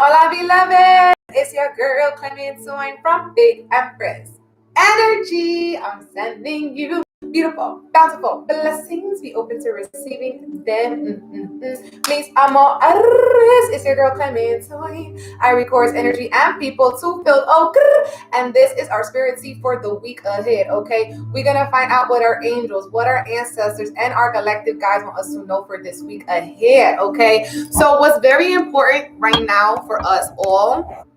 Hola, beloved. It's your girl, Clementine from Big Empress Energy. I'm sending you beautiful, bountiful blessings. Be open to receiving them. Mis amores. It's your girl, Clementine. I record energy and people to feel and this is our spirit seed for the week ahead, okay? We're going to find out what our angels, what our ancestors, and our collective guides want us to know for this week ahead, okay? So what's very important right now for us all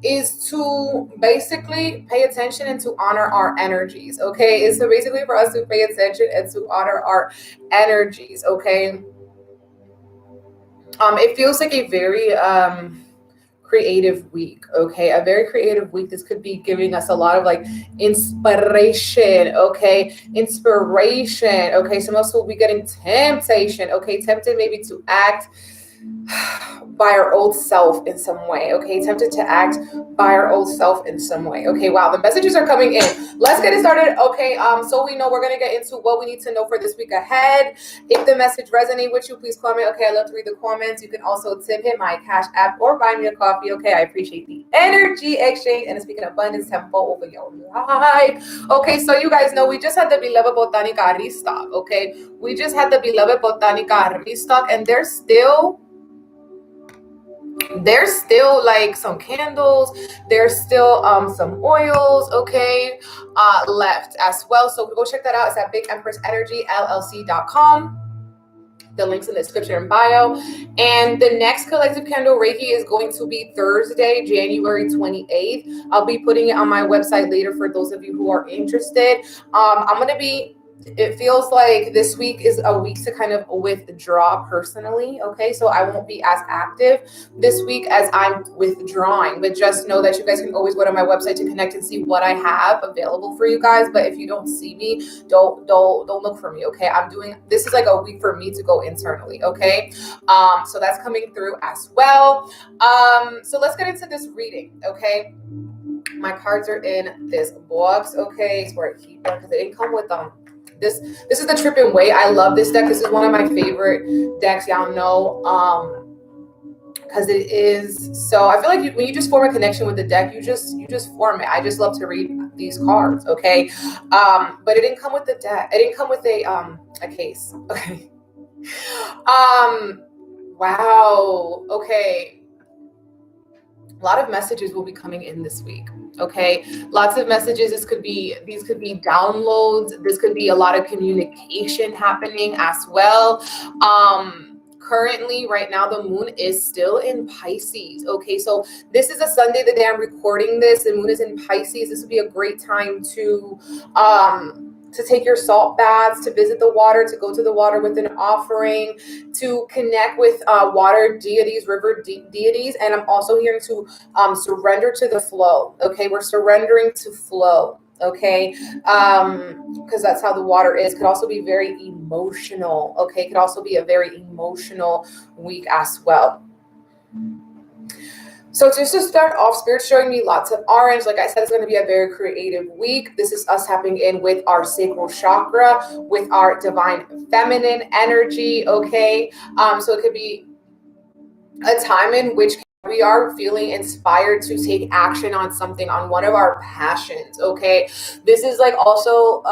is to basically pay attention and to honor our energies, okay? Is so basically for us to pay attention and to honor our energies, okay? It feels like a very creative week, okay? A very creative week. This could be giving us a lot of like inspiration, okay? Inspiration, okay? Some of us will be getting temptation, okay? Tempted maybe to act by our old self in some way, okay? Tempted to act by our old self in some way, okay? Wow, the messages are coming in. Let's get it started, okay? So we know we're gonna get into what we need to know for this week ahead. If the message resonates with you, please comment, okay? I love to read the comments. You can also tip hit my Cash App or buy me a coffee, okay? I appreciate the energy exchange and speaking abundance tempo over your life. Okay, so you guys know we just had the beloved Botanica restock, okay? We just had the beloved Botanica restock, and there's still like some candles, there's still some oils, okay, left as well. So go check that out. It's at bigempressenergy.llc.com. The link's in the description and bio. And the next collective candle Reiki is going to be Thursday, January 28th. I'll be putting it on my website later for those of you who are interested. It feels like this week is a week to kind of withdraw personally, okay? So I won't be as active this week as I'm withdrawing, but just know that you guys can always go to my website to connect and see what I have available for you guys. But if you don't see me, don't look for me, okay? This is like a week for me to go internally, okay? So that's coming through as well. So let's get into this reading, okay? My cards are in this box, okay? It's where I keep them because they didn't come with them. This is the Trippin' Way. I love this deck. This is one of my favorite decks, y'all know, because it is so. I feel like when you just form a connection with the deck, you just form it. I just love to read these cards, okay? But it didn't come with the deck. It didn't come with a case, okay? Wow, okay. A lot of messages will be coming in this week, okay? Lots of messages. These could be downloads. This could be a lot of communication happening as well. Currently, right now, the moon is still in Pisces, okay? So this is a Sunday, the day I'm recording this. The moon is in Pisces. This would be a great time to take your salt baths, to visit the water, to go to the water with an offering, to connect with water deities, river deities. And I'm also hearing to surrender to the flow, okay? We're surrendering to flow, okay? Because that's how the water is. Could also be very emotional, okay? Could also be a very emotional week as well. So just to start off, Spirit's showing me lots of orange. Like I said, it's going to be a very creative week. This is us tapping in with our sacral chakra, with our divine feminine energy, okay? So it could be a time in which we are feeling inspired to take action on something, on one of our passions, okay? This is like also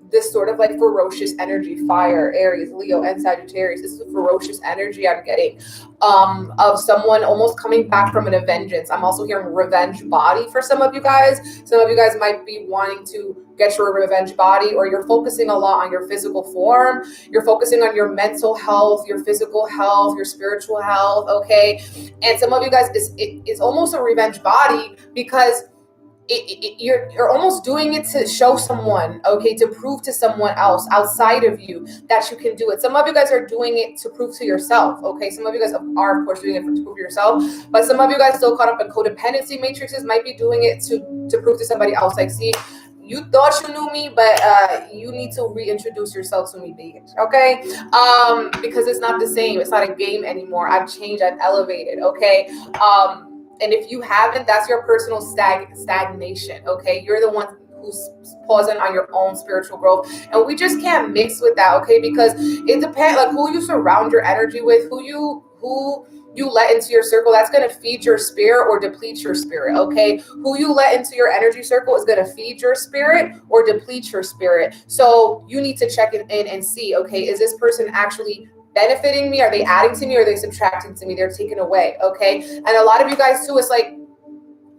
this sort of like ferocious energy, fire, Aries, Leo, and Sagittarius. This is a ferocious energy I'm getting of someone almost coming back from an vengeance. I'm also hearing revenge body for some of you guys. Some of you guys might be wanting to get your revenge body, or you're focusing a lot on your physical form. You're focusing on your mental health, your physical health, your spiritual health, okay? And some of you guys, it's almost a revenge body because you're almost doing it to show someone, okay, to prove to someone else outside of you that you can do it. Some of you guys are doing it to prove to yourself, okay? Some of you guys are, of course, doing it to prove to yourself, but some of you guys still caught up in codependency matrices might be doing it to prove to somebody else, like, see, you thought you knew me, but you need to reintroduce yourself to me, bitch, okay? Because it's not the same. It's not a game anymore. I've changed. I've elevated, okay? And if you haven't, that's your personal stagnation, okay? You're the one who's pausing on your own spiritual growth. And we just can't mix with that, okay? Because it depends, like, who you surround your energy with, who who you let into your circle, that's going to feed your spirit or deplete your spirit, okay? Who you let into your energy circle is going to feed your spirit or deplete your spirit. So you need to check in and see, okay, is this person actually benefiting me? Are they adding to me? Or are they subtracting to me? They're taking away, okay? And a lot of you guys too, it's like,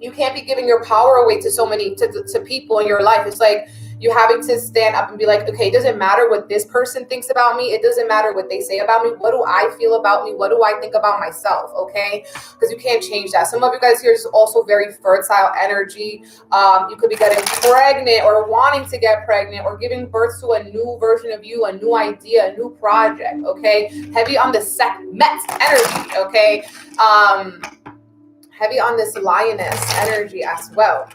you can't be giving your power away to so many, to people in your life. It's like you having to stand up and be like, okay, it doesn't matter what this person thinks about me. It doesn't matter what they say about me. What do I feel about me? What do I think about myself? Okay, because you can't change that. Some of you guys here is also very fertile energy. You could be getting pregnant or wanting to get pregnant or giving birth to a new version of you, a new idea, a new project. Okay, heavy on the Sekhmet energy. Okay, heavy on this lioness energy as well.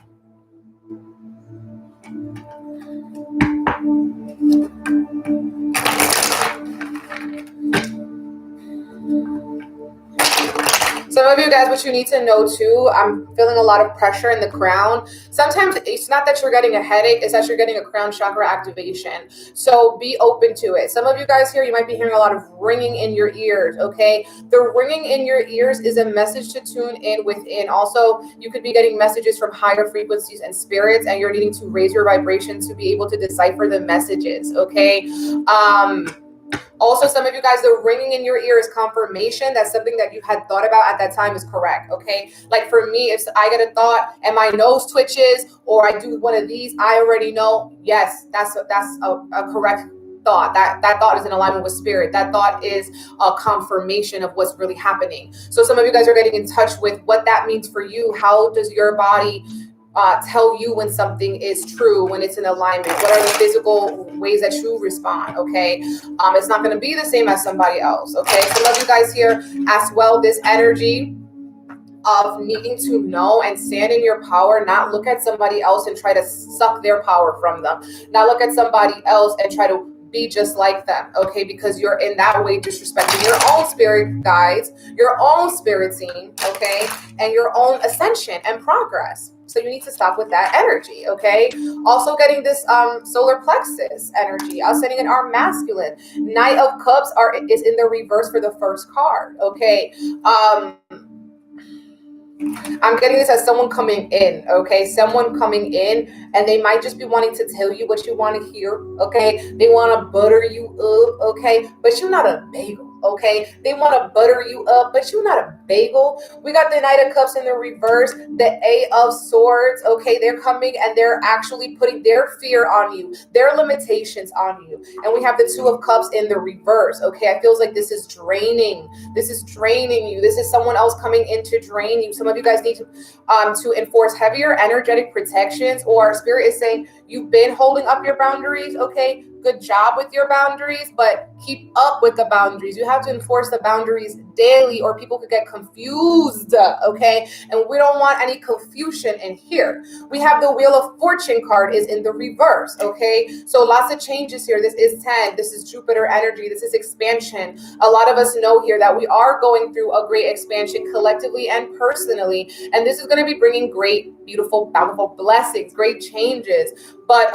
Some of you guys, what you need to know too, I'm feeling a lot of pressure in the crown. Sometimes it's not that you're getting a headache, it's that you're getting a crown chakra activation. So be open to it. Some of you guys here, you might be hearing a lot of ringing in your ears, okay? The ringing in your ears is a message to tune in within. Also, you could be getting messages from higher frequencies and spirits, and you're needing to raise your vibration to be able to decipher the messages, okay? Also, some of you guys, the ringing in your ear is confirmation that something that you had thought about at that time is correct, okay? Like for me, if I get a thought and my nose twitches or I do one of these, I already know, yes, that's a correct thought. That thought is in alignment with spirit. That thought is a confirmation of what's really happening. So some of you guys are getting in touch with what that means for you. How does your body tell you when something is true, when it's in alignment? What are the physical ways that you respond? Okay, it's not going to be the same as somebody else. Okay, some of you guys here as well, this energy of needing to know and stand in your power, not look at somebody else and try to suck their power from them, not look at somebody else and try to be just like them, okay? Because you're in that way disrespecting your own spirit guides, your own spirit team, okay? And your own ascension and progress. So you need to stop with that energy, okay? Also getting this solar plexus energy. Ascending in our masculine. Knight of Cups is in the reverse for the first card, okay? I'm getting this as someone coming in, okay? Someone coming in, and they might just be wanting to tell you what you want to hear, okay? They want to butter you up, okay? But you're not a bagel, okay? They want to butter you up, but you're not a bagel. We got the Knight of Cups in the reverse, the A of Swords, okay? They're coming and they're actually putting their fear on you, their limitations on you. And we have the Two of Cups in the reverse, okay? I feels like this is draining. This is draining you. This is someone else coming in to drain you. Some of you guys need to enforce heavier energetic protections, or spirit is saying you've been holding up your boundaries, okay? Good job with your boundaries, but keep up with the boundaries. You have to enforce the boundaries daily or people could get confused, okay? And we don't want any confusion in here. We have the Wheel of Fortune card is in the reverse, okay? So lots of changes here. This is 10. This is Jupiter energy. This is expansion. A lot of us know here that we are going through a great expansion collectively and personally. And this is going to be bringing great, beautiful, bountiful blessings, great changes. But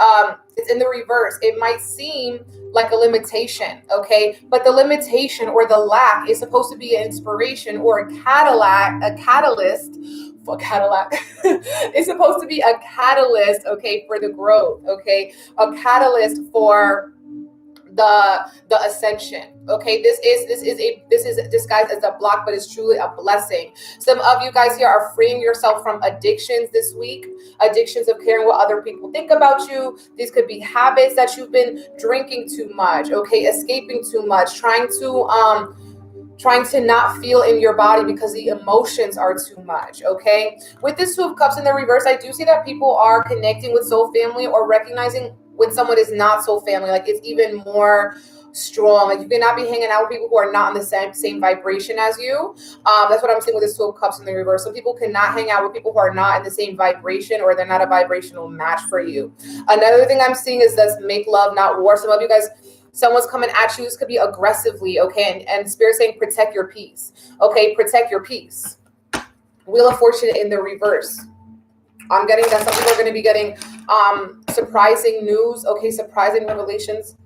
it's in the reverse. It might seem like a limitation, okay? But the limitation or the lack is supposed to be an inspiration or a catalyst for Cadillac. It's supposed to be a catalyst, okay, for the growth, okay? A catalyst for the ascension, okay? This is disguised as a block, but it's truly a blessing. Some of you guys here are freeing yourself from addictions this week, addictions of caring what other people think about you. These could be habits that you've been drinking too much, okay, escaping too much, trying to not feel in your body because the emotions are too much, okay? With this Two of Cups in the reverse, I do see that people are connecting with soul family or recognizing when someone is not soul family, like it's even more strong. Like you cannot be hanging out with people who are not on the same vibration as you. That's what I'm seeing with this Two of Cups in the reverse. Some people cannot hang out with people who are not in the same vibration or they're not a vibrational match for you. Another thing I'm seeing is this make love, not war. Some of you guys, someone's coming at you. This could be aggressively, okay? And Spirit saying protect your peace, okay? Protect your peace. Wheel of Fortune in the reverse. I'm getting that some people are going to be getting surprising news, okay? Surprising revelations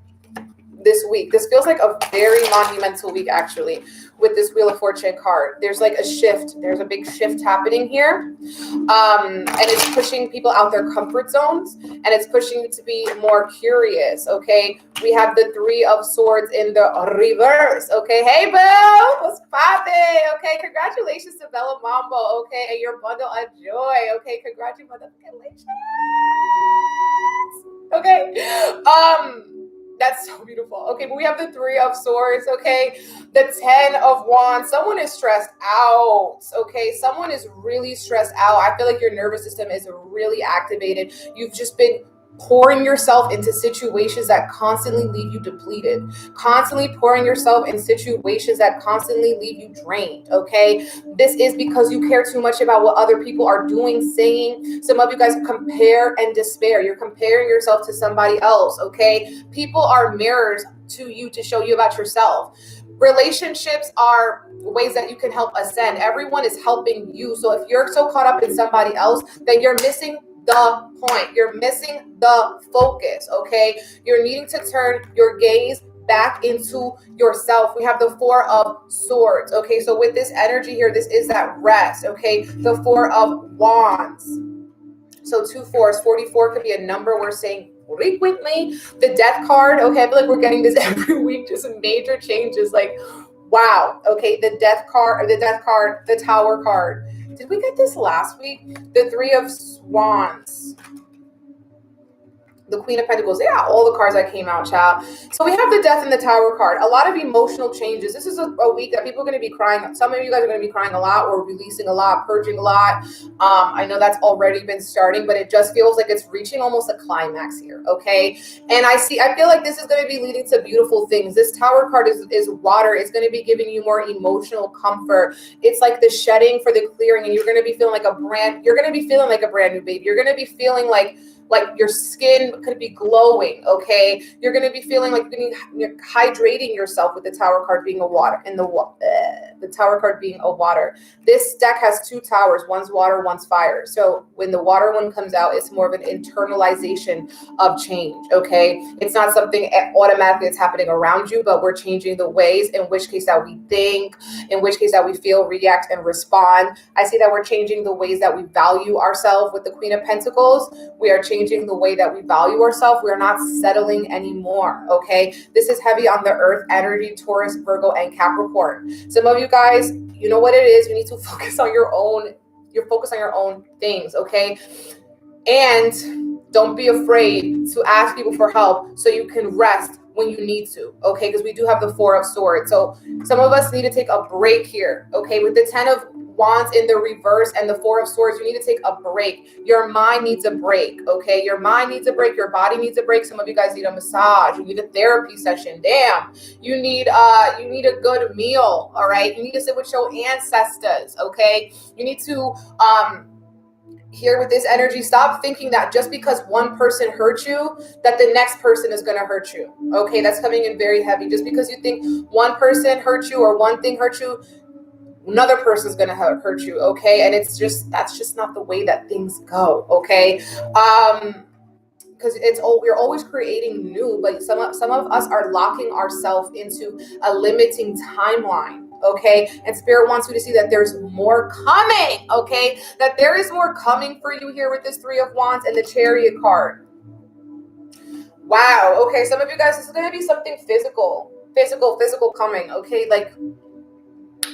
this week. This feels like a very monumental week, actually. with this Wheel of Fortune card. There's like a shift. There's a big shift happening here. And it's pushing people out their comfort zones, and it's pushing you to be more curious, okay? We have the Three of Swords in the reverse, okay? Hey, boo! What's poppin'? Okay, congratulations to Bella Mambo, okay? And your bundle of joy, okay? Congratulations. Okay. That's so beautiful. Okay, but we have the Three of Swords, okay? The Ten of Wands. Someone is stressed out, okay? Someone is really stressed out. I feel like your nervous system is really activated. You've just been pouring yourself into situations that constantly leave you depleted, constantly pouring yourself in situations that constantly leave you drained, okay? This is because you care too much about what other people are doing, saying. Some of you guys compare and despair. You're comparing yourself to somebody else, okay? People are mirrors to you to show you about yourself. Relationships are ways that you can help ascend. Everyone is helping you. So if you're so caught up in somebody else, then you're missing the point. You're missing the focus, okay? You're needing to turn your gaze back into yourself. We have the Four of Swords, okay? So with this energy here, this is that rest, okay? The Four of Wands. So 2 4s, 44 could be a number we're saying frequently. The Death card, okay? I feel like we're getting this every week, just major changes, like, wow, okay? The Death card, the Tower card. Did we get this last week? The Three of Wands. The Queen of Pentacles. Yeah, all the cards that came out, child. So we have the Death and the Tower card. A lot of emotional changes. This is a week that people are going to be crying. Some of you guys are going to be crying a lot, or releasing a lot, purging a lot. I know that's already been starting, but it just feels like it's reaching almost a climax here, okay? And I feel like this is going to be leading to beautiful things. This Tower card is water. It's going to be giving you more emotional comfort. It's like the shedding for the clearing, and you're going to be feeling like a brand new baby. You're going to be feeling like your skin could be glowing, okay? You're going to be feeling like you're hydrating yourself with the Tower card being a water, and the Tower card being a water. This deck has 2 towers, one's water, one's fire. So when the water one comes out, it's more of an internalization of change, okay? It's not something automatically that's happening around you, but we're changing the ways in which case that we think, in which case that we feel, react, and respond. I see that we're changing the ways that we value ourselves with the Queen of Pentacles. We are changing the way that we value ourselves. We're not settling anymore, okay? This is heavy on the earth energy, Taurus, Virgo, and Capricorn. Some of you guys, you know what it is. You need to focus on your own. Focus on your own things, okay? And don't be afraid to ask people for help so you can rest when you need to, okay? Because we do have the Four of Swords. So some of us need to take a break here, okay? With the Ten of Wands in the reverse and the Four of Swords, you need to take a break. Your mind needs a break, okay? Your mind needs a break. Your body needs a break. Some of you guys need a massage. You need a therapy session. Damn. You need a good meal, all right? You need to sit with your ancestors, okay? You need to here with this energy, stop thinking that just because one person hurt you, that the next person is going to hurt you. Okay, that's coming in very heavy. Just because you think one person hurt you or one thing hurt you, another person's going to hurt you. Okay, and that's just not the way that things go. Okay, because we're always creating new, but some of us are locking ourselves into a limiting timeline. Okay, and Spirit wants you to see that there's more coming, okay, that there is more coming for you here with this Three of Wands and the Chariot card. Wow, okay, some of you guys, this is going to be something physical coming, okay, like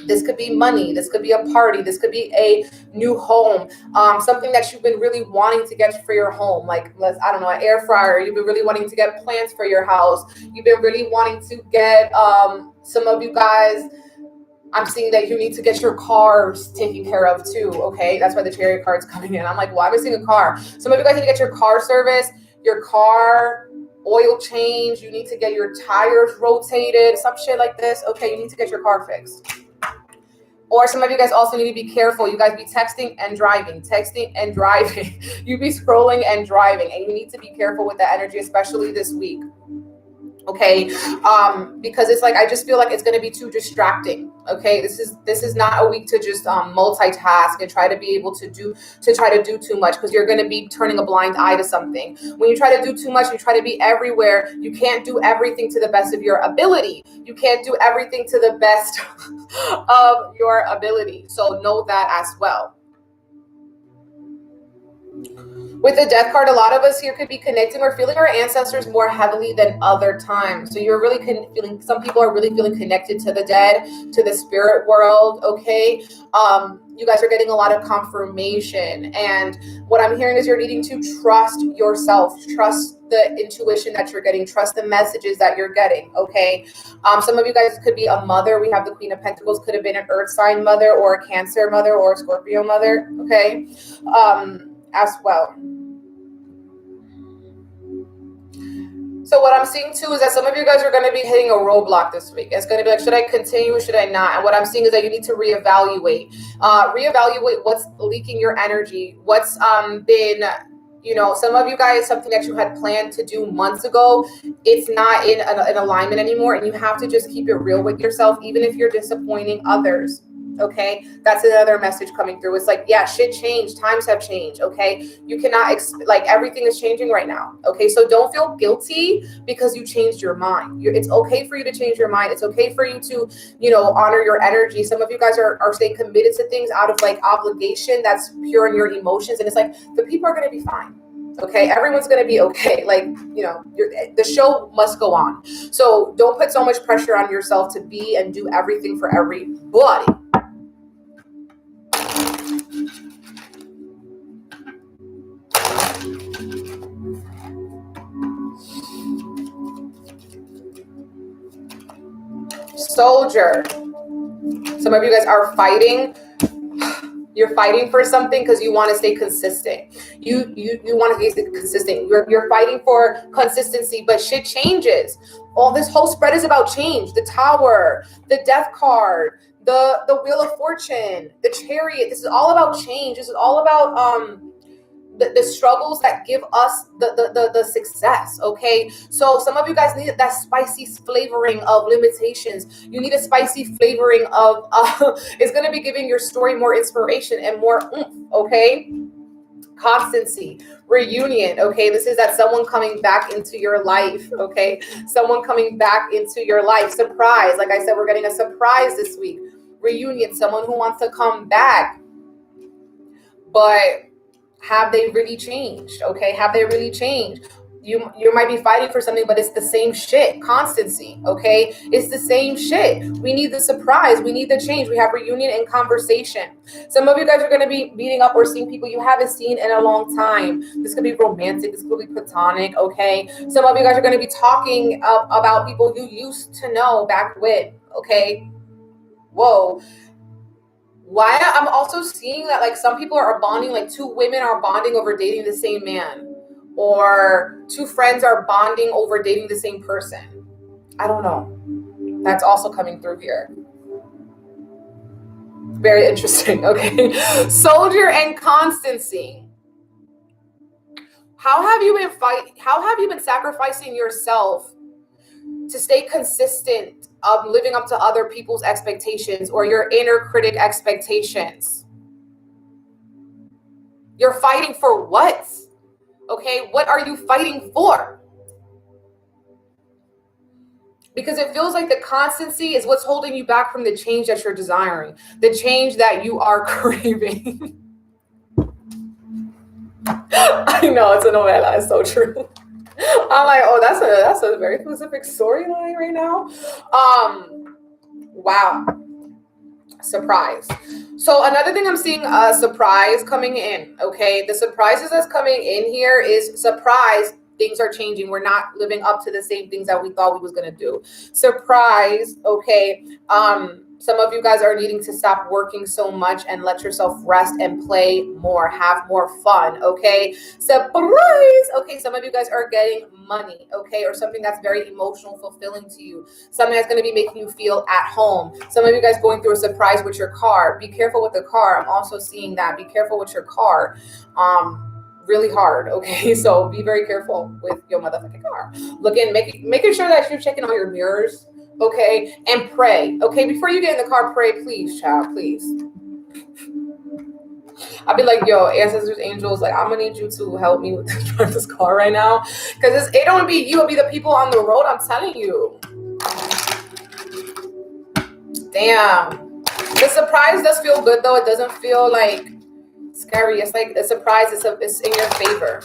this could be money, this could be a party, this could be a new home, something that you've been really wanting to get for your home, like, I don't know, an air fryer. You've been really wanting to get plants for your house. You've been really wanting to get, some of you guys, I'm seeing that you need to get your cars taken care of too, okay? That's why the Chariot card's coming in. I'm like, why am I seeing a car? Some of you guys need to get your car service, your car oil change. You need to get your tires rotated, some shit like this. Okay, you need to get your car fixed. Or some of you guys also need to be careful. You guys be texting and driving. You be scrolling and driving, and you need to be careful with that energy, especially this week. Okay, because it's like, I just feel like it's going to be too distracting. Okay, this is not a week to just multitask and try to be able to do too much, because you're going to be turning a blind eye to something. When you try to do too much, you try to be everywhere. You can't do everything to the best of your ability. You can't do everything to the best of your ability. So know that as well. With the death card, a lot of us here could be connecting or feeling our ancestors more heavily than other times. So you're really feeling, some people are really feeling connected to the dead, to the spirit world, okay? You guys are getting a lot of confirmation. And what I'm hearing is you're needing to trust yourself, trust the intuition that you're getting, trust the messages that you're getting, okay? Some of you guys could be a mother. We have the Queen of Pentacles, could have been an Earth sign mother or a Cancer mother or a Scorpio mother, okay? As well. So what I'm seeing too is that some of you guys are going to be hitting a roadblock this week. It's going to be like, should I continue? Should I not? And what I'm seeing is that you need to reevaluate. Reevaluate what's leaking your energy. What's been, some of you guys, something that you had planned to do months ago, it's not in alignment anymore. And you have to just keep it real with yourself, even if you're disappointing others. Okay, that's another message coming through. It's like, yeah, shit changed. Times have changed. Okay, you cannot everything is changing right now. Okay, so don't feel guilty because you changed your mind. It's okay for you to change your mind. It's okay for you to, honor your energy. Some of you guys are staying committed to things out of obligation that's pure in your emotions, and it's like the people are going to be fine. Okay, everyone's going to be okay. The show must go on. So don't put so much pressure on yourself to be and do everything for everybody. Soldier. Some of you guys are fighting. You're fighting for something because you want to stay consistent. You want to stay consistent. You're fighting for consistency, but shit changes. All this whole spread is about change. The Tower, the Death card, the Wheel of Fortune, the Chariot. This is all about change. This is all about the struggles that give us the success, okay? So some of you guys need that spicy flavoring of limitations. You need a spicy flavoring of, it's going to be giving your story more inspiration and more oomph, okay? Constancy, reunion, okay? This is that someone coming back into your life, okay? Someone coming back into your life. Surprise, like I said, we're getting a surprise this week. Reunion, someone who wants to come back, but have they really changed? Okay, have they really changed? You might be fighting for something, but it's the same shit. Constancy, okay? It's the same shit. We need the surprise. We need the change. We have reunion and conversation. Some of you guys are going to be meeting up or seeing people you haven't seen in a long time. This could be romantic. This could be platonic, okay? Some of you guys are going to be talking about people you used to know back when, okay? Whoa. Why I'm also seeing that some people are bonding, two women are bonding over dating the same man, or two friends are bonding over dating the same person. I don't know. That's also coming through here. Very interesting. Okay. Soldier and constancy. How have you been sacrificing yourself to stay consistent of living up to other people's expectations or your inner critic expectations? You're fighting for what? Okay, what are you fighting for? Because it feels like the constancy is what's holding you back from the change that you're desiring, the change that you are craving. I know, it's a novela, it's so true. I'm like, oh, that's a very specific storyline right now. Wow. Surprise. So another thing I'm seeing a surprise coming in, okay? The surprises that's coming in here is surprise. Things are changing. We're not living up to the same things that we thought we was going to do. Surprise, okay? Some of you guys are needing to stop working so much and let yourself rest and play more, have more fun, okay? Surprise! Okay, some of you guys are getting money, okay? Or something that's very emotional, fulfilling to you. Something that's going to be making you feel at home. Some of you guys going through a surprise with your car. Be careful with the car. I'm also seeing that. Be careful with your car. Really hard, okay? So be very careful with your motherfucking car. Making sure that you're checking all your mirrors, okay? And pray, okay? Before you get in the car, pray, please, child, please. I'll be like, yo, ancestors, angels, like, I'm gonna need you to help me with this car right now. Because it don't be you, it'll be the people on the road, I'm telling you. Damn. The surprise does feel good, though. It doesn't feel like scary. It's like a surprise. It's in your favor.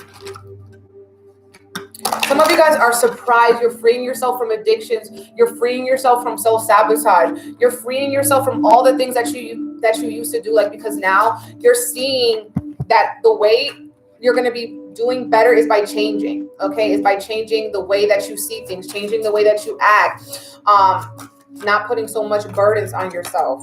Some of you guys are surprised. You're freeing yourself from addictions. You're freeing yourself from self-sabotage. You're freeing yourself from all the things that you used to do. Like, because now you're seeing that the way you're going to be doing better is by changing. Okay, is by changing the way that you see things, changing the way that you act, not putting so much burdens on yourself.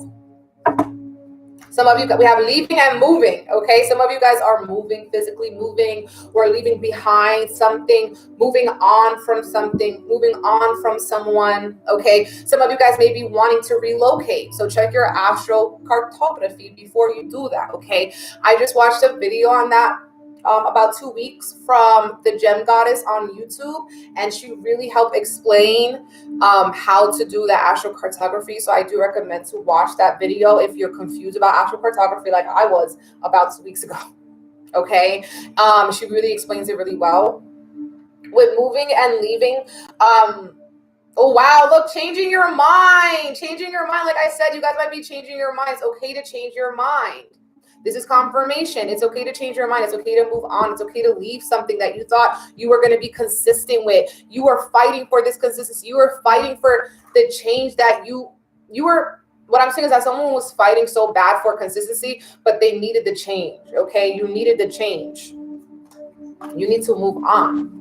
Some of you, we have leaving and moving, okay? Some of you guys are moving, physically moving, or leaving behind something, moving on from something, moving on from someone, okay? Some of you guys may be wanting to relocate, so check your astral cartography before you do that, okay? I just watched a video on that about 2 weeks from the Gem Goddess on YouTube, and she really helped explain how to do the astral cartography. So I do recommend to watch that video if you're confused about astral cartography like I was about 2 weeks ago. Okay, she really explains it really well. With moving and leaving, oh wow, look, changing your mind. Like I said, you guys might be changing your mind. It's okay to change your mind. This is confirmation. It's okay to change your mind. It's okay to move on. It's okay to leave something that you thought you were going to be consistent with. You were fighting for this consistency. You were fighting for the change that you were. What I'm saying is that someone was fighting so bad for consistency, but they needed the change. Okay, you needed the change. You need to move on.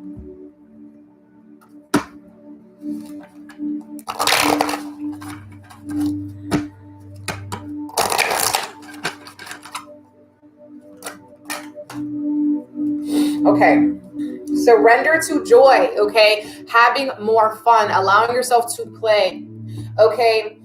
Okay, surrender to joy, okay? Having more fun, allowing yourself to play, okay?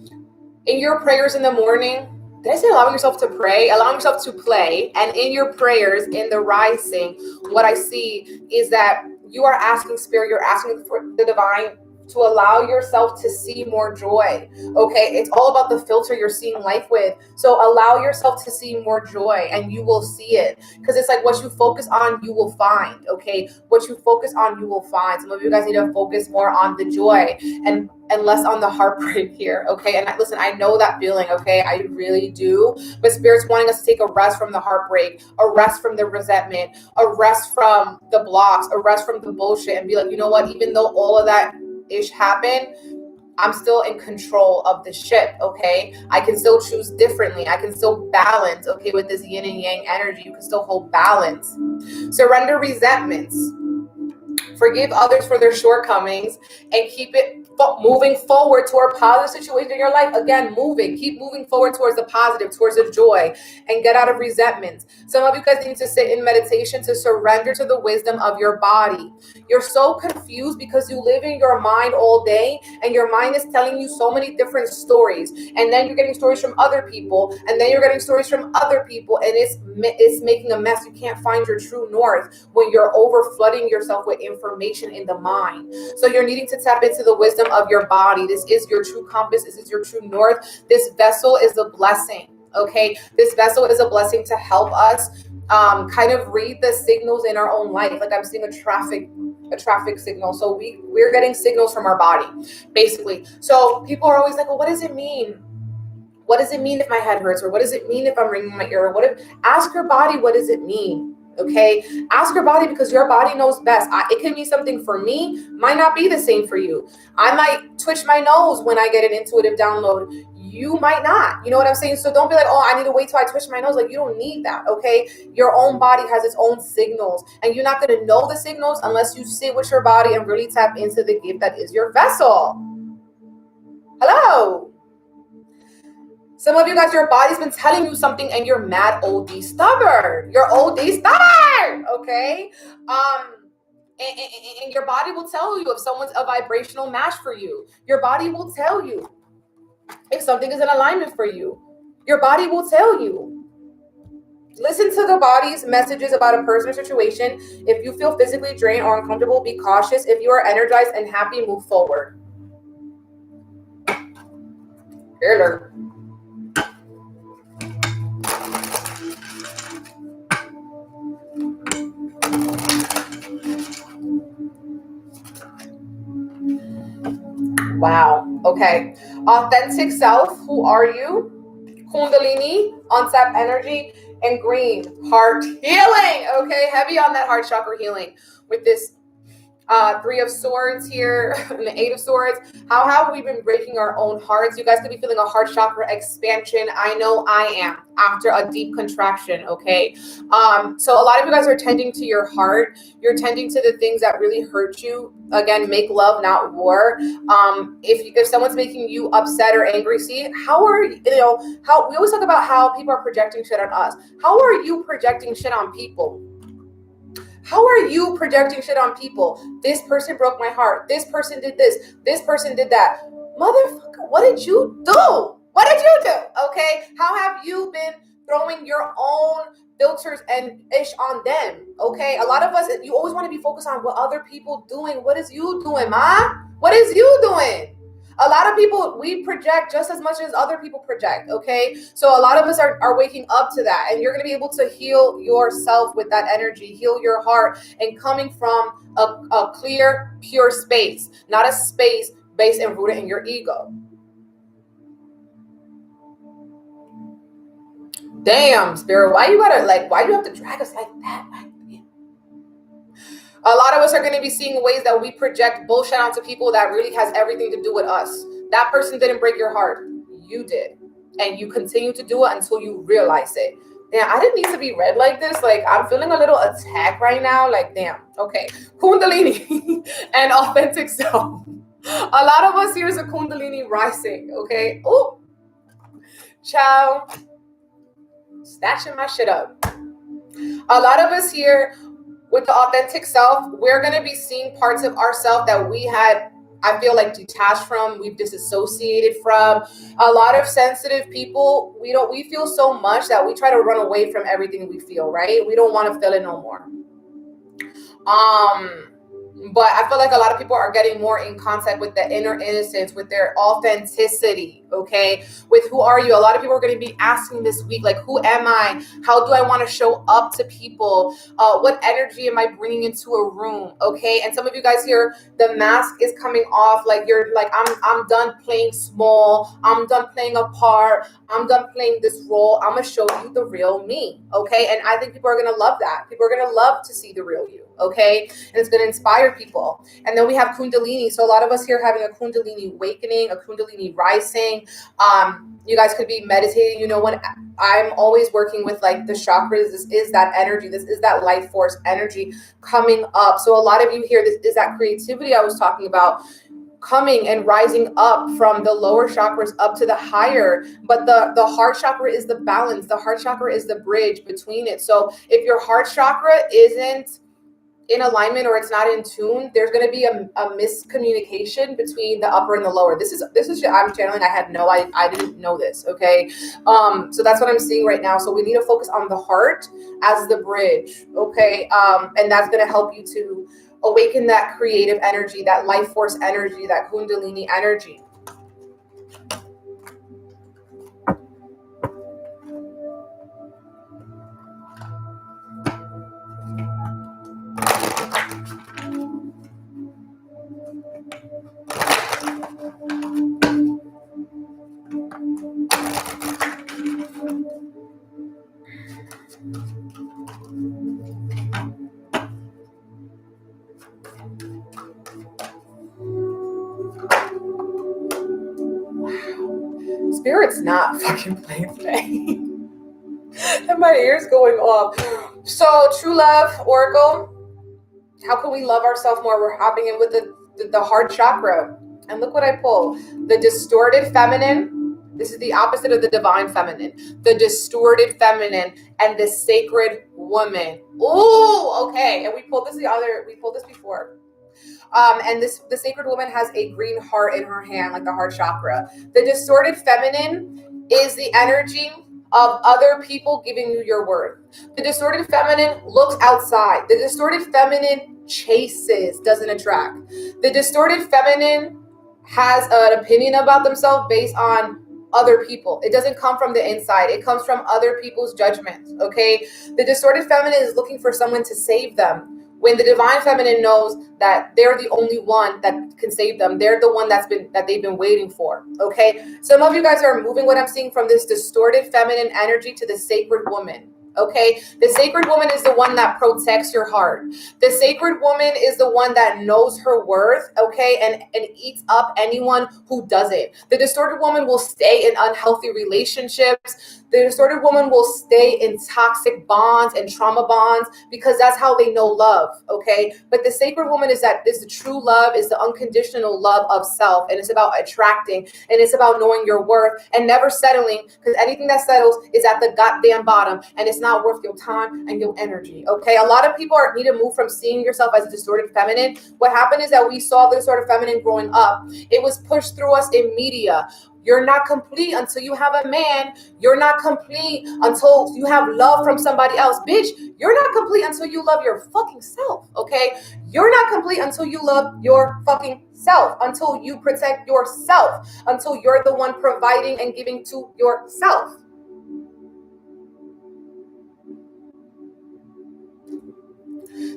In your prayers in the morning, did I say allowing yourself to pray? Allowing yourself to play, and in your prayers in the rising, what I see is that you are asking Spirit, you're asking for the divine to allow yourself to see more joy, okay? It's all about the filter you're seeing life with. So allow yourself to see more joy, and you will see it, because it's like what you focus on, you will find, okay? What you focus on, you will find. Some of you guys need to focus more on the joy and less on the heartbreak here, okay? And listen, I know that feeling, okay? I really do. But Spirit's wanting us to take a rest from the heartbreak, a rest from the resentment, a rest from the blocks, a rest from the bullshit, and be like, you know what? Even though all of that ish happened, I'm still in control of the ship, okay? I can still choose differently. I can still balance, okay, with this yin and yang energy. You can still hold balance. Surrender resentments. Forgive others for their shortcomings and keep it moving forward toward a positive situation in your life. Again, keep moving forward towards the positive, towards the joy, and get out of resentments. Some of you guys need to sit in meditation to surrender to the wisdom of your body. You're so confused because you live in your mind all day, and your mind is telling you so many different stories. And then you're getting stories from other people, and then you're getting stories from other people, and it's making a mess. You can't find your true north when you're over flooding yourself with information in the mind. So you're needing to tap into the wisdom of your body. This is your true compass. This is your true north. This vessel is a blessing, okay? This vessel is a blessing to help us kind of read the signals in our own life. Like I'm seeing a traffic signal. So we're getting signals from our body, basically. So people are always like, well, what does it mean? What does it mean if my head hurts? Or what does it mean if I'm ringing my ear? Ask your body, what does it mean? Okay, ask your body, because your body knows best. It can be something for me, might not be the same for you. I might twitch my nose when I get an intuitive download. You might not. You know what I'm saying? So don't be like, oh, I need to wait till I twitch my nose. Like, you don't need that, okay? Your own body has its own signals, and you're not going to know the signals unless you sit with your body and really tap into the gift that is your vessel. Hello. Some of you guys, your body's been telling you something and you're mad OD stubborn. You're OD stubborn, okay? And your body will tell you if someone's a vibrational match for you. Your body will tell you if something is in alignment for you. Your body will tell you. Listen to the body's messages about a person or situation. If you feel physically drained or uncomfortable, be cautious. If you are energized and happy, move forward. Alert. Wow. Okay. Authentic self. Who are you? Kundalini, on-sap energy, and green, heart healing. Okay, heavy on that heart chakra healing with this Three of Swords here and the Eight of Swords. How have we been breaking our own hearts? You guys could be feeling a heart chakra expansion. I know I am after a deep contraction, okay? So a lot of you guys are tending to your heart. You're tending to the things that really hurt you. Again, make love, not war. If someone's making you upset or angry, see, how we always talk about how people are projecting shit on us. How are you projecting shit on people? How are you projecting shit on people? This person broke my heart. This person did this. This person did that. Motherfucker, what did you do? What did you do? Okay? How have you been throwing your own filters and ish on them? Okay? A lot of us, you always want to be focused on what other people doing. What is you doing, ma? What is you doing? A lot of people, we project just as much as other people project, okay? So a lot of us are waking up to that, and you're going to be able to heal yourself with that energy, heal your heart, and coming from a clear, pure space, not a space based and rooted in your ego. Damn, Spirit, why you have to drag us like that? A lot of us are going to be seeing ways that we project bullshit onto people that really has everything to do with us. That person didn't break your heart. You did. And you continue to do it until you realize it. Damn, I didn't need to be read like this. Like, I'm feeling a little attacked right now. Like, damn. Okay. Kundalini and authentic self. A lot of us here is a Kundalini rising. Okay. Oh, ciao. Snatching my shit up. A lot of us here with the authentic self, we're going to be seeing parts of ourselves that we had, I feel like, detached from, we've disassociated from. A lot of sensitive people, we feel so much that we try to run away from everything we feel, right? We don't want to feel it no more. But I feel like a lot of people are getting more in contact with the inner innocence, with their authenticity, okay? With who are you? A lot of people are going to be asking this week, like, who am I? How do I want to show up to people? What energy am I bringing into a room, okay? And some of you guys here, the mask is coming off, like you're like, I'm done playing small. I'm done playing a part. I'm done playing this role. I'm going to show you the real me, okay? And I think people are going to love that. People are going to love to see the real you, okay? And it's going to inspire people. And then we have Kundalini. So a lot of us here having a Kundalini awakening, a Kundalini rising. You guys could be meditating. You know, when I'm always working with like the chakras, this is that energy. This is that life force energy coming up. So a lot of you here, this is that creativity I was talking about, coming and rising up from the lower chakras up to the higher. But the heart chakra is the balance. The heart chakra is the bridge between it. So if your heart chakra isn't in alignment or it's not in tune, there's going to be a miscommunication between the upper and the lower. This is shit I'm channeling. I didn't know this. Okay. So that's what I'm seeing right now. So we need to focus on the heart as the bridge. Okay. And that's going to help you to awaken that creative energy, that life force energy, that Kundalini energy. Spirit's not fucking playing today. And my ear's going off. So true love, Oracle. How can we love ourselves more? We're hopping in with the heart chakra. And look what I pull. The distorted feminine. This is the opposite of the divine feminine. The distorted feminine and the sacred woman. Ooh, okay. And we pulled this before. And the sacred woman has a green heart in her hand, like the heart chakra. The distorted feminine is the energy of other people giving you your worth. The distorted feminine looks outside. The distorted feminine chases, doesn't attract. The distorted feminine has an opinion about themselves based on other people. It doesn't come from the inside. It comes from other people's judgments, okay? The distorted feminine is looking for someone to save them, when the divine feminine knows that they're the only one that can save them. They're the one that they've been waiting for, okay? Some of you guys are moving what I'm seeing from this distorted feminine energy to the sacred woman. Okay, the sacred woman is the one that protects your heart. The sacred woman is the one that knows her worth, okay, and eats up anyone who doesn't. The distorted woman will stay in unhealthy relationships. The distorted woman will stay in toxic bonds and trauma bonds because that's how they know love, okay? But the sacred woman is the true love, is the unconditional love of self, and it's about attracting, and it's about knowing your worth and never settling, because anything that settles is at the goddamn bottom, and it's not worth your time and your energy, okay? A lot of people need to move from seeing yourself as a distorted feminine. What happened is that we saw the distorted feminine growing up. It was pushed through us in media. You're not complete until you have a man. You're not complete until you have love from somebody else. Bitch, you're not complete until you love your fucking self, okay? You're not complete until you love your fucking self, until you protect yourself, until you're the one providing and giving to yourself.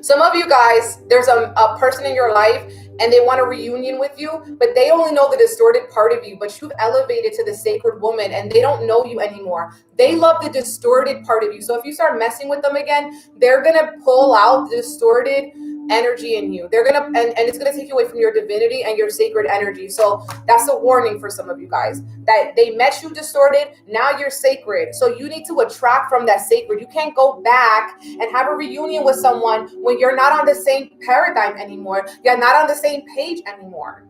Some of you guys, there's a person in your life and they want a reunion with you, but they only know the distorted part of you, but you've elevated to the sacred woman and they don't know you anymore. They love the distorted part of you. So if you start messing with them again, they're going to pull out the distorted energy in you. They're going to, and it's going to take you away from your divinity and your sacred energy. So that's a warning for some of you guys, that they met you distorted. Now you're sacred. So you need to attract from that sacred. You can't go back and have a reunion with someone when you're not on the same paradigm anymore. You're not on the same page anymore.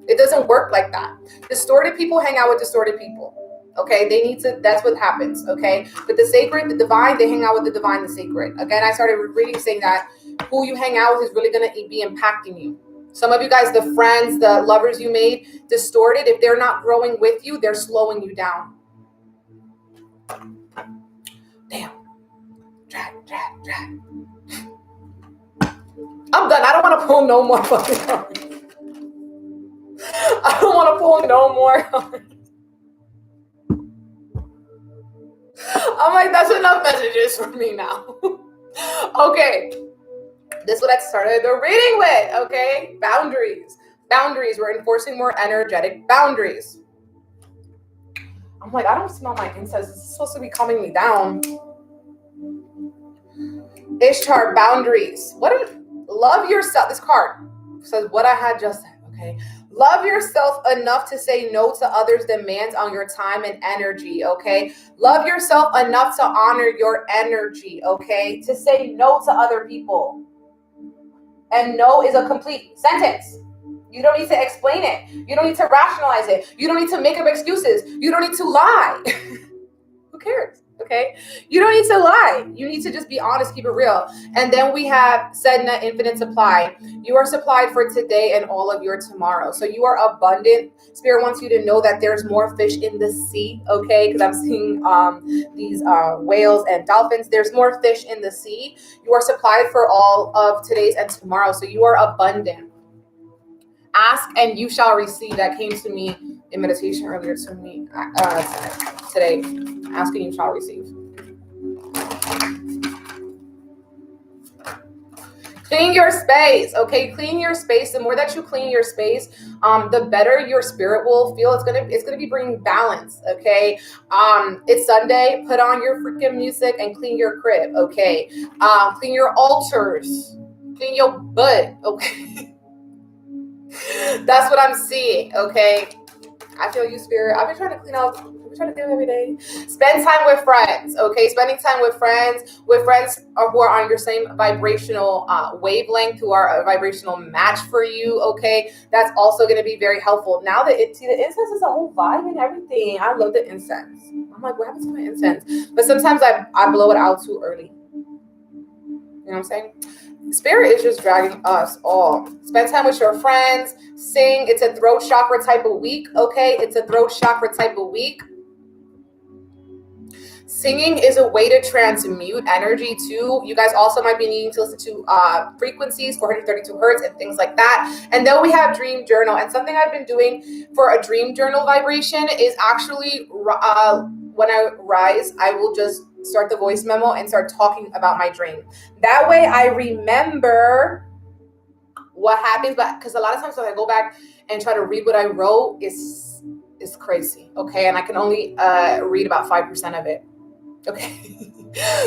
It doesn't work like that. Distorted people hang out with distorted people. Okay, they need to, that's what happens. Okay, but the sacred, the divine, they hang out with the divine, the sacred. Again, I started reading saying that who you hang out with is really going to be impacting you. Some of you guys, the friends, the lovers you made distorted, if they're not growing with you, they're slowing you down. Damn. Drag. I'm done. I don't want to pull no more fucking cards. I don't want to pull no more cards. I'm like, that's enough messages for me now. Okay. This is what I started the reading with, okay? Boundaries. We're enforcing more energetic boundaries. I'm like, I don't smell my incense. It's supposed to be calming me down. Ishtar, boundaries. Love yourself. This card says what I had just said, okay? Love yourself enough to say no to others' demands on your time and energy, okay? Love yourself enough to honor your energy, okay? To say no to other people. And no is a complete sentence. You don't need to explain it. You don't need to rationalize it. You don't need to make up excuses. You don't need to lie. Who cares? Okay? You don't need to lie. You need to just be honest, keep it real. And then we have Sedna, infinite supply. You are supplied for today and all of your tomorrow. So you are abundant. Spirit wants you to know that there's more fish in the sea, okay? Because I'm seeing these whales and dolphins. There's more fish in the sea. You are supplied for all of today's and tomorrow. So you are abundant. Ask and you shall receive. That came to me in meditation earlier to me today. Ask and you shall receive. Clean your space, okay? Clean your space. The more that you clean your space, the better your spirit will feel. It's gonna be bringing balance, okay? It's Sunday. Put on your freaking music and clean your crib, okay? Clean your altars. Clean your butt, okay? That's what I'm seeing, okay? I feel you, spirit. I've been trying to clean up. We're trying to do it every day. Spend time with friends, okay? Spending time with friends who are on your same vibrational wavelength, who are a vibrational match for you, okay? That's also going to be very helpful. Now that the incense is a whole vibe and everything. I love the incense. I'm like, what happens to my incense? But sometimes I blow it out too early. You know what I'm saying? Spirit is just dragging us all. Spend time with your friends. Sing. It's a throat chakra type of week, okay? It's a throat chakra type of week. Singing is a way to transmute energy too. You guys also might be needing to listen to frequencies, 432 hertz and things like that. And then we have dream journal. And something I've been doing for a dream journal vibration is actually when I rise, I will just start the voice memo and start talking about my dream. That way I remember what happens, but because a lot of times when I go back and try to read what I wrote, is crazy, okay? And I can only read about 5% of it, okay?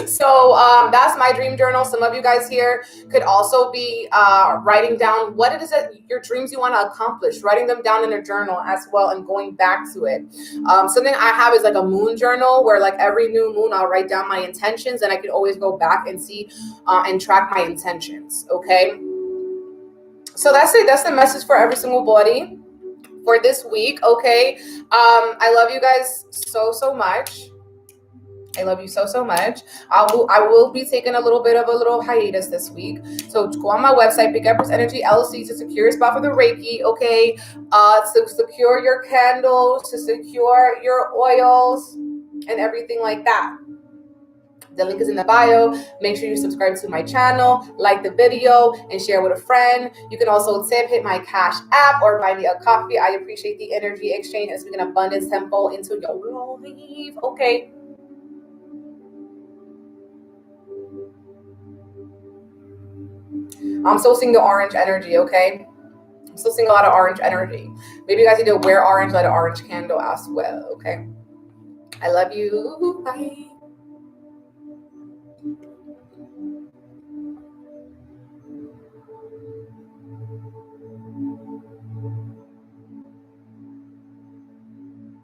So that's my dream journal. Some of you guys here could also be writing down what it is that your dreams you want to accomplish, writing them down in a journal as well and going back to it. Something I have is like a moon journal where like every new moon I'll write down my intentions and I can always go back and see and track my intentions, okay? So that's it. That's the message for every single body for this week, okay? I love you guys so much. I love you so much. I will be taking a little hiatus this week. So go on my website, Big Empress Energy LLC, to secure a spot for the Reiki, okay? To secure your candles, to secure your oils, and everything like that. The link is in the bio. Make sure you subscribe to my channel, like the video, and share with a friend. You can also tip, hit my Cash App, or buy me a coffee. I appreciate the energy exchange and speak an abundance tempo into your life, okay? I'm still seeing the orange energy, okay? I'm still seeing a lot of orange energy. Maybe you guys need to wear orange, light an orange candle as well, okay? I love you. Bye.